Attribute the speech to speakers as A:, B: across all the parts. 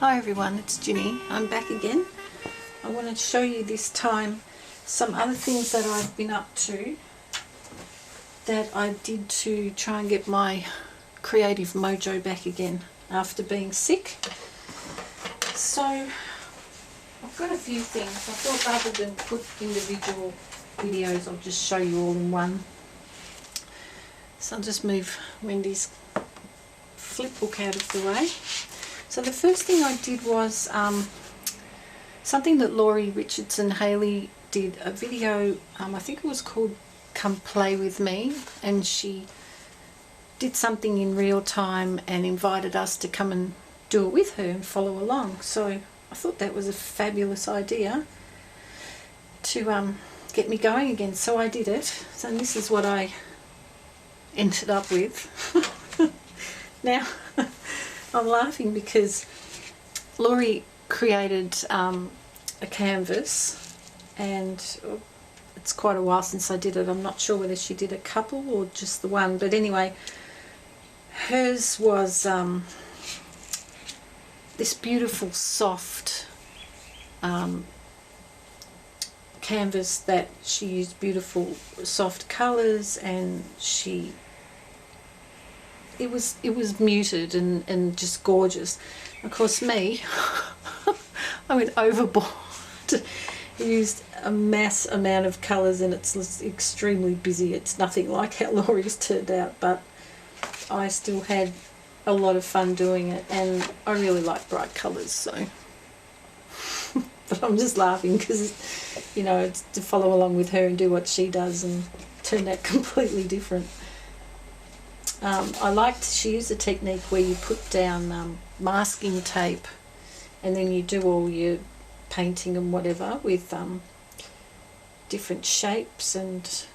A: Hi everyone, it's Ginny. I'm back again. I want to show you this time some other things that I've been up to that I did to try and get my creative mojo back again after being sick. So I've got a few things. I thought rather than put individual videos, I'll just show you all in one. So I'll just move Wendy's flip book out of the way. So the first thing I did was something that Laurie, Richardson, Haley did a video, I think it was called Come Play With Me, and she did something in real time and invited us to come and do it with her and follow along. So I thought that was a fabulous idea to get me going again, so I did it. So this is what I ended up with. Now I'm laughing because Laurie created a canvas, and it's quite a while since I did it. I'm not sure whether she did a couple or just the one, but anyway, hers was this beautiful soft canvas that she used beautiful soft colours, and it was muted and just gorgeous. Of course me, I went overboard. Used a mass amount of colours, and it's extremely busy. It's nothing like how Laurie's turned out, but I still had a lot of fun doing it, and I really like bright colours, so but I'm just laughing because, you know, it's to follow along with her and do what she does and turn out completely different. She used a technique where you put down masking tape, and then you do all your painting and whatever with different shapes and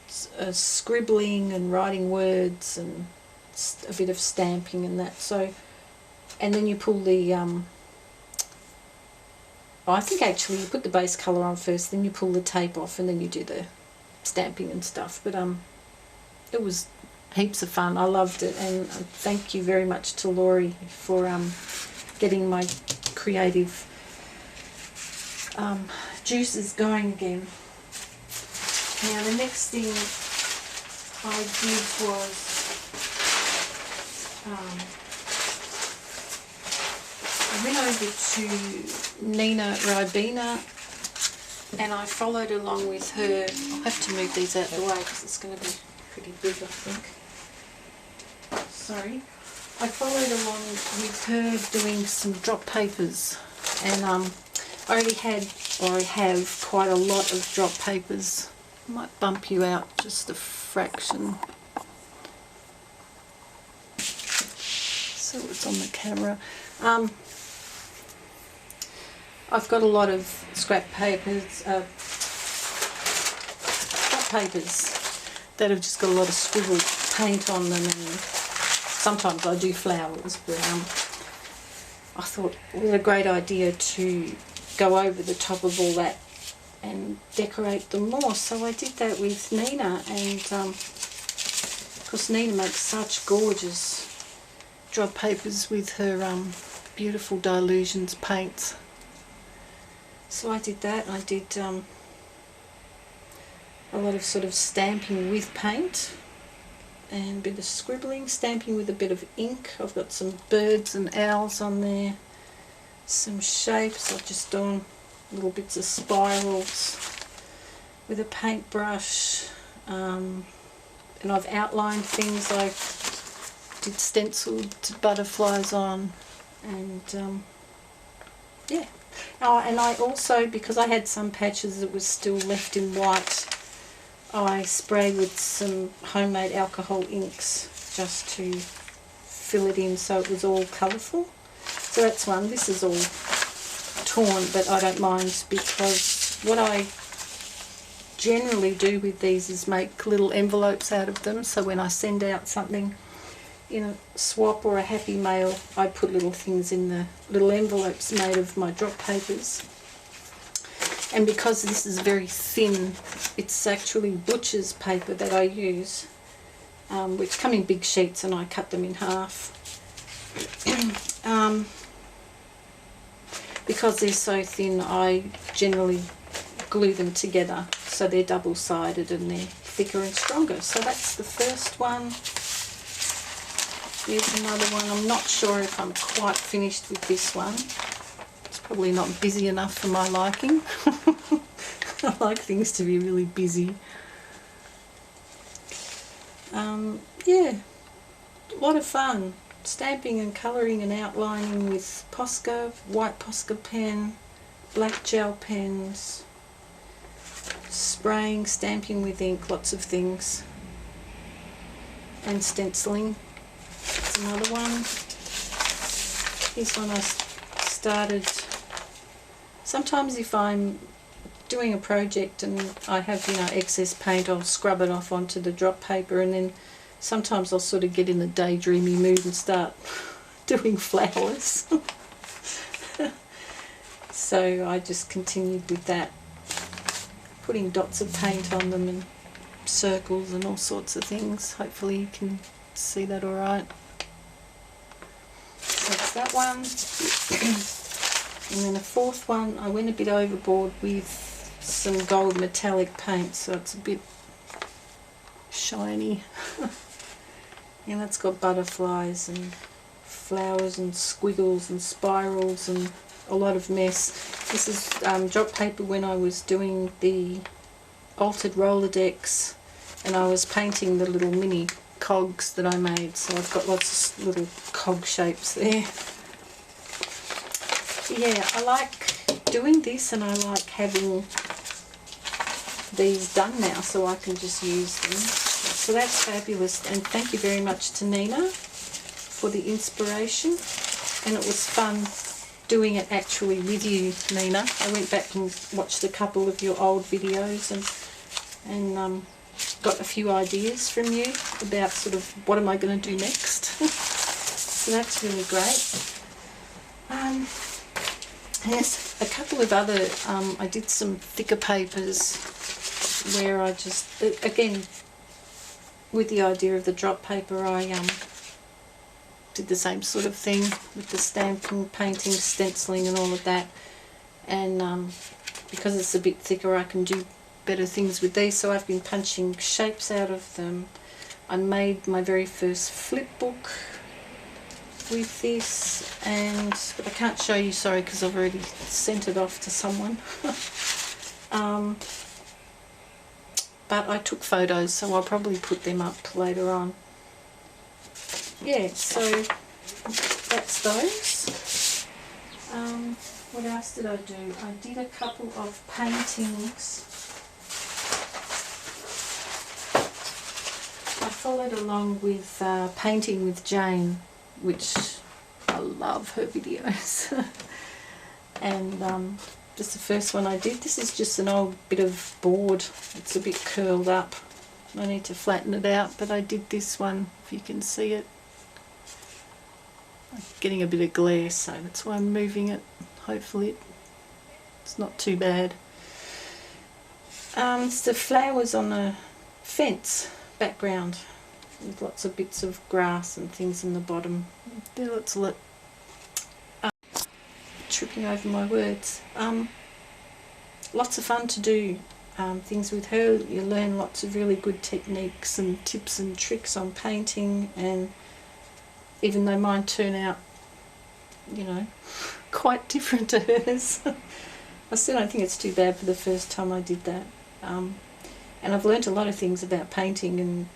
A: scribbling and writing words and a bit of stamping and that. So, and then you pull the I think actually you put the base colour on first, then you pull the tape off, and then you do the stamping and stuff. But it was heaps of fun. I loved it, and thank you very much to Laurie for getting my creative juices going again. Now the next thing I did was I went over to Nina Ribena, and I followed along with her. I'll have to move these out of the way because it's going to be pretty big, I think. Sorry. I followed along with her doing some drop papers, and I already had, or I have, quite a lot of drop papers. I might bump you out just a fraction so it's on the camera. I've got a lot of scrap papers, drop papers that have just got a lot of scribbled paint on them, and sometimes I do flowers, but I thought it was a great idea to go over the top of all that and decorate them more. So I did that with Nina, and of course Nina makes such gorgeous drop papers with her beautiful Dilutions paints. So I did that. I did a lot of sort of stamping with paint and a bit of scribbling, stamping with a bit of ink. I've got some birds and owls on there, some shapes. I've just done little bits of spirals with a paintbrush, and I've outlined things. I did stenciled butterflies on, and yeah. Oh, and I also, because I had some patches that was still left in white, I sprayed with some homemade alcohol inks just to fill it in so it was all colourful. So that's one. This is all torn, but I don't mind, because what I generally do with these is make little envelopes out of them, so when I send out something in a swap or a happy mail, I put little things in the little envelopes made of my drop papers. And because this is very thin, it's actually butcher's paper that I use, which come in big sheets, and I cut them in half. because they're so thin, I generally glue them together so they're double-sided and they're thicker and stronger. So that's the first one. Here's another one. I'm not sure if I'm quite finished with this one. It's probably not busy enough for my liking. I like things to be really busy. Yeah, a lot of fun. Stamping and colouring and outlining with Posca, white Posca pen, black gel pens, spraying, stamping with ink, lots of things, and stenciling. That's another one. Here's one I started. Sometimes if I'm doing a project and I have, you know, excess paint, I'll scrub it off onto the drop paper, and then sometimes I'll sort of get in a daydreamy mood and start doing flowers. So I just continued with that, putting dots of paint on them and circles and all sorts of things. Hopefully you can see that all right. So that's that one. And then a fourth one, I went a bit overboard with some gold metallic paint, so it's a bit shiny. And that's got butterflies and flowers and squiggles and spirals and a lot of mess. This is drop paper when I was doing the altered roller decks, and I was painting the little mini cogs that I made, so I've got lots of little cog shapes there. So yeah, I like doing this, and I like having these done now so I can just use them. So that's fabulous, and thank you very much to Nina for the inspiration, and it was fun doing it actually with you, Nina. I went back and watched a couple of your old videos and got a few ideas from you about sort of what am I going to do next. So that's really great. There's a couple of other, I did some thicker papers where I just, again, with the idea of the drop paper, I did the same sort of thing with the stamping, painting, stenciling and all of that. And because it's a bit thicker, I can do better things with these, so I've been punching shapes out of them. I made my very first flip book with this, but I can't show you, sorry, because I've already sent it off to someone. But I took photos, so I'll probably put them up later on. Yeah, so that's those. What else did I do? I did a couple of paintings. I followed along with Painting with Jane, which I love her videos. And just the first one I did. This is just an old bit of board. It's a bit curled up. I need to flatten it out, but I did this one, if you can see it. I'm getting a bit of glare, so that's why I'm moving it. Hopefully it's not too bad. It's the flowers on a fence background with lots of bits of grass and things in the bottom. There, let's look. Tripping over my words. Lots of fun to do things with her. You learn lots of really good techniques and tips and tricks on painting, and even though mine turn out, you know, quite different to hers, I still don't think it's too bad for the first time I did that. And I've learnt a lot of things about painting and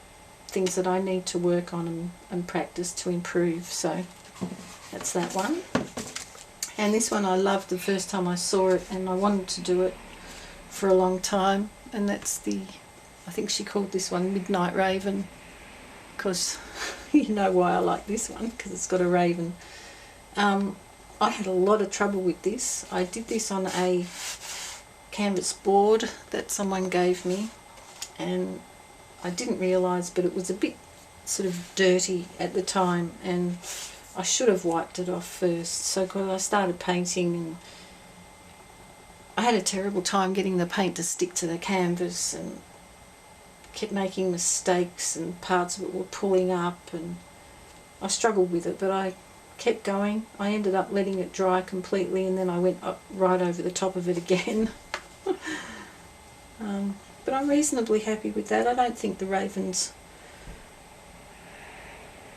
A: things that I need to work on and practice to improve. So that's that one. And this one I loved the first time I saw it, and I wanted to do it for a long time, and that's the, I think she called this one Midnight Raven, because you know why I like this one, because it's got a raven. I had a lot of trouble with this. I did this on a canvas board that someone gave me, and I didn't realise, but it was a bit sort of dirty at the time, and I should have wiped it off first. So because I started painting, and I had a terrible time getting the paint to stick to the canvas, and kept making mistakes, and parts of it were pulling up, and I struggled with it, but I kept going. I ended up letting it dry completely, and then I went up right over the top of it again. But I'm reasonably happy with that. I don't think the Raven's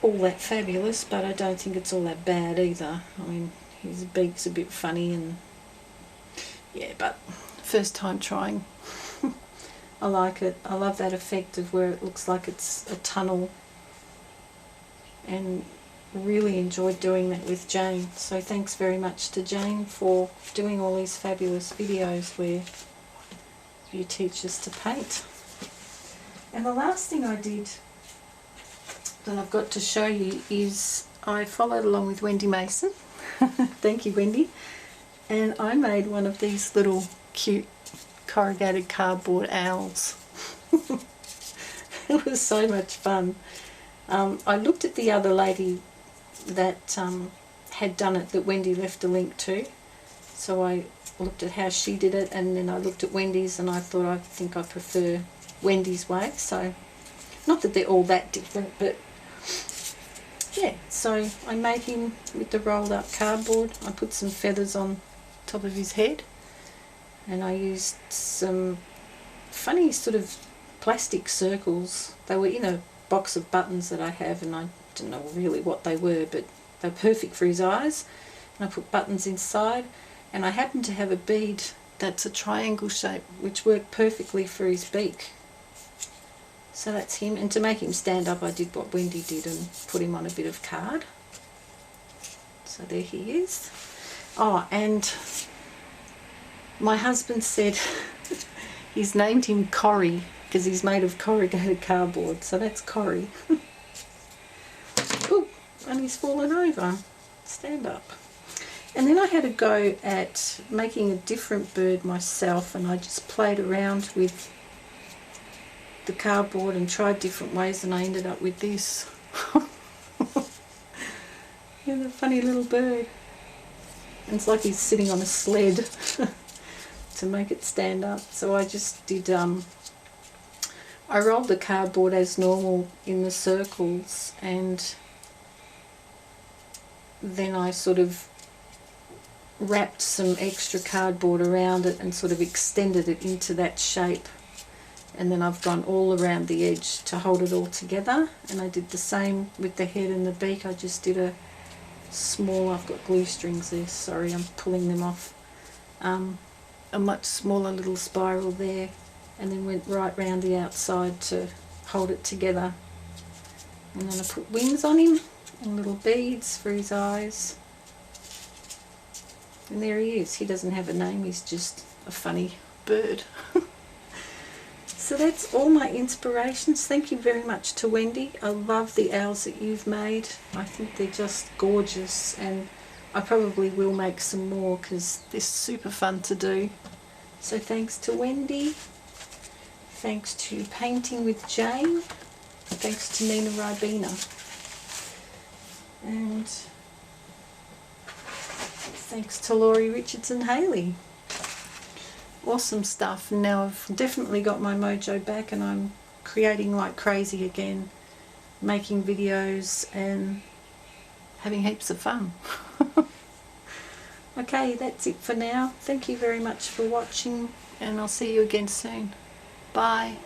A: all that fabulous, but I don't think it's all that bad either. I mean, his beak's a bit funny, and yeah, but first time trying. I like it. I love that effect of where it looks like it's a tunnel, and really enjoyed doing that with Jane. So thanks very much to Jane for doing all these fabulous videos where you teach us to paint. And the last thing I did that I've got to show you is I followed along with Wendy Mason. Thank you, Wendy. And I made one of these little cute corrugated cardboard owls. It was so much fun. I looked at the other lady that had done it, that Wendy left a link to. So I looked at how she did it, and then I looked at Wendy's, and I thought I think I prefer Wendy's way. So not that they're all that different, but yeah. So I made him with the rolled up cardboard. I put some feathers on top of his head, and I used some funny sort of plastic circles. They were in a box of buttons that I have, and I don't know really what they were, but they're perfect for his eyes. And I put buttons inside, and I happen to have a bead that's a triangle shape, which worked perfectly for his beak. So that's him. And to make him stand up, I did what Wendy did and put him on a bit of card. So there he is. Oh, and my husband said he's named him Corrie because he's made of corrugated cardboard. So that's Corrie. Ooh, and he's fallen over. Stand up. And then I had a go at making a different bird myself, and I just played around with the cardboard and tried different ways, and I ended up with this. Yeah, the funny little bird. And it's like he's sitting on a sled to make it stand up. So I just did, I rolled the cardboard as normal in the circles, and then I sort of wrapped some extra cardboard around it and sort of extended it into that shape, and then I've gone all around the edge to hold it all together. And I did the same with the head and the beak. I just did a small, I've got glue strings there, sorry, I'm pulling them off, a much smaller little spiral there, and then went right round the outside to hold it together. And then I put wings on him and little beads for his eyes. And there he is. He doesn't have a name, he's just a funny bird. So that's all my inspirations. Thank you very much to Wendy. I love the owls that you've made. I think they're just gorgeous, and I probably will make some more because they're super fun to do. So thanks to Wendy. Thanks to Painting with Jane. Thanks to Nina Ribena. And thanks to Laurie, Richardson, Haley. Awesome stuff. And now I've definitely got my mojo back, and I'm creating like crazy again, making videos and having heaps of fun. Okay, that's it for now. Thank you very much for watching, and I'll see you again soon. Bye.